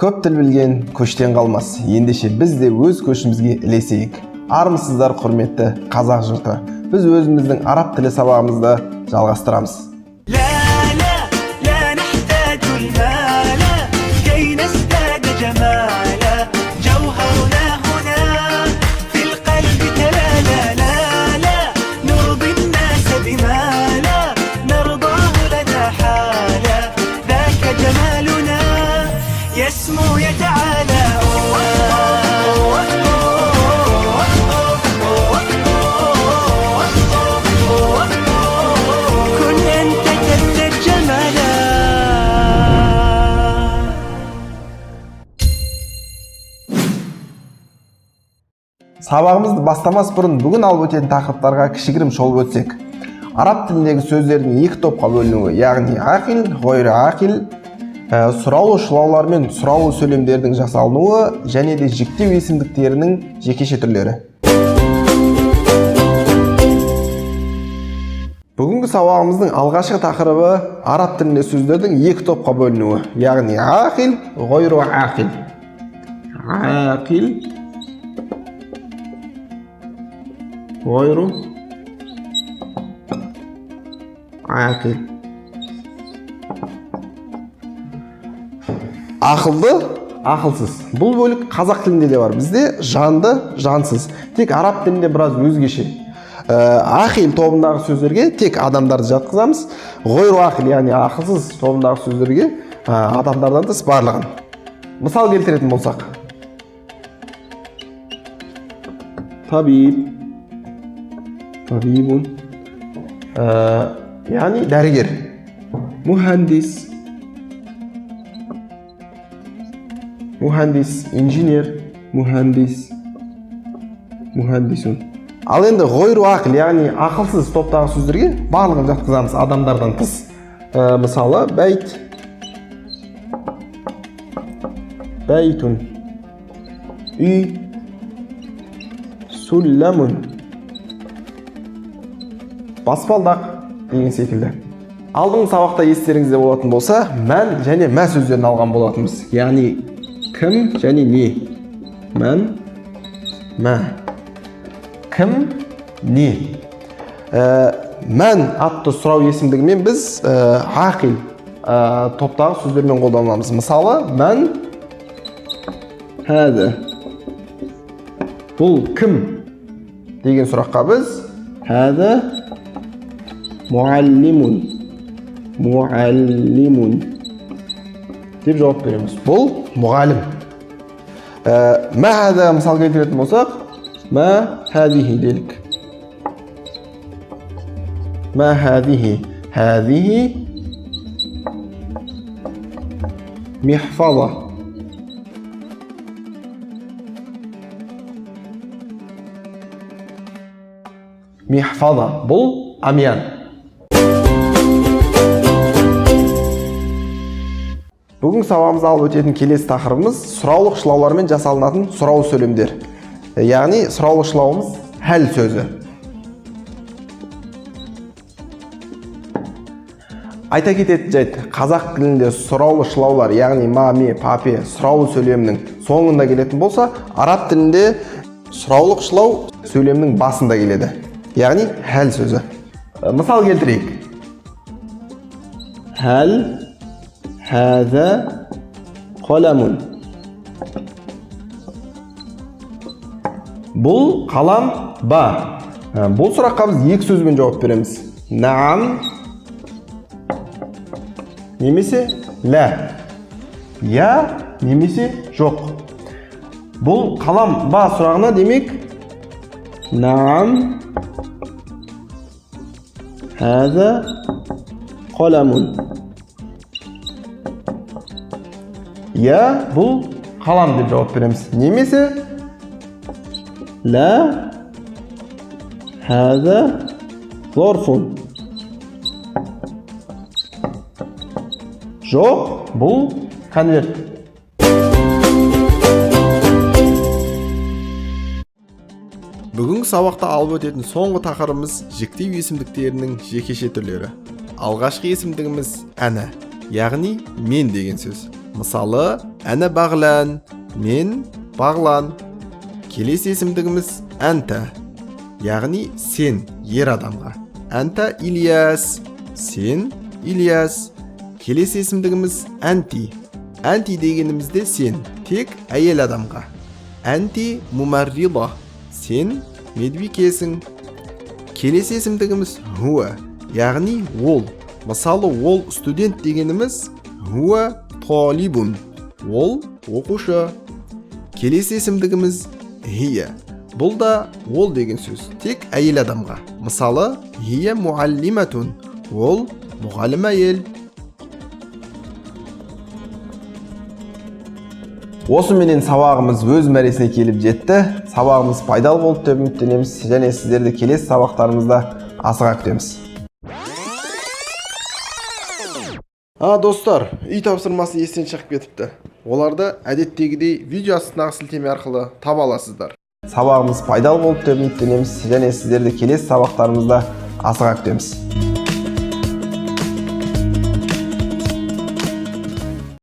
Көп тіл білген көштен қалмас. Ендеше біз де өз көшімізге ілесейік. Армысыздар құрметті қазақ жұрты. Біз өзіміздің араб тілі сабағымызды жалғастырамыз. Сабағымызды бастамас бұрын бүгін алып өтетін тақырыптарға кішігірім шолып өтсек. Араб тіліндегі сөздердің екі топқа бөлінуі, яғни ақил, ғойры ақил, сұраулы шылаулар мен сұраулы сөйлемдердің жасалынуы және де жіктеу есімдіктерінің жекеше түрлері. Бүгінгі сабағымыздың алғашқы тақырыбы араб тілінде сөздердің екі топқа бөлінуі, яғни ақил, ғойры ақил. Ақил, ғойру ақил. Ақылды, ақылсыз. Бұл бөлік қазақ тілінде де бар. Бізде жанды, жансыз. Тек араб тілінде біраз өзгеше. Ақил тобындағы сөздерге тек адамдарды жатқызамыз. Ғойру ақил, яғни ақылсыз тобындағы сөздерге адамдардан тыс барлығын. Мысал келтіретін болсақ. Табиб, табибун, яғни дәрігер. Мухандис, мухандис, инженер, мухандис, мухандисун. Ал енді ғойру ақил, яғни ақылсыз топтағы сөздерге барлығын жатқызамыз адамдардан тыс. Мысалы, бәйт, бәйтун, үй, сулламун, баспалдақ деген секілді. Алдыңғы сабақта естеріңізде болатын болса, мән және мә сөздерін алған болатынбыз. Яғни кім және не. Мән, мә. Кім, не. Мән атты сұрау есімдігімен біз ақил топтағы сөздермен қолданамыз. Мысалы, мән, хәді. Бұл кім деген сұраққа біз хәді муаллимун, муаллимун деп жауап береміз. Бұл мұғалім. Мә хәді мысал келтіретін болсақ, мә хәдихи делік. Мә хәдихи, хәдихи михфаза. Михфаза, бұл амьян. Бүгін сабағымызда алып өтетін келесі тақырыбымыз сұраулық шылаулармен жасалынатын сұрау сөйлемдер. Яғни сұраулық шылауымыз хәл сөзі. Айта кететін жайт, қазақ тілінде сұраулы шылаулар, яғни ма, ме, папе сұраулы сөйлемнің соңында келетін болса, араб тілінде сұраулық шылау сөйлемнің басында келеді. Яғни хәл сөзі. Мысал келтірейік. Хәл хәзә қаламун. Бұл қалам ба. Бұл сұраққа біз екі сөзбен жауап береміз. Наам немесе лә. Я немесе жоқ. Бұл қалам ба сұрағына демек наам хәзә қаламун. Я, бұл қалам деп жауап береміз. Немесе лә хәзә зорфун. Жоқ, бұл конверт. Бүгінгі сабақта алып өтетін соңғы тақырыбымыз жіктеу есімдіктерінің жекеше түрлері. Алғашқы есімдігіміз әна, яғни мен деген сөз. Мысалы, әнә бағлан, мен бағлан. Келесі есімдігіміз әнта, яғни сен ер адамға. Әнта Ильяс, сен Ильяс. Келесі есімдігіміз әнти. Әнти дегенімізде сен, тек әйел адамға. Әнти мумаррила, сен медбикесің. Келесі есімдігіміз хуа, яғни ол. Мысалы, ол студент дегеніміз хуа талибун, ол оқушы. Келесі есімдігіміз хия. Бұл да ол деген сөз, тек әйел адамға. Мысалы, хия муаллиматун, ол мұғалім әйел. Осы менен сабағымыз өз мәресіне келіп жетті. Сабағымыз пайдалы болды деп үміттенеміз, және сіздерді келесі сабақтарымызда асыға күтеміз. Достар, үй тапсырмасы естен шығып кетіпті. Оларды әдеттегідей видео астындағы сілтеме арқылы таба аласыздар. Сабағымыз пайдалы болды деп үміттенеміз, және сіздерді келесі сабақтарымызда асыға күтеміз.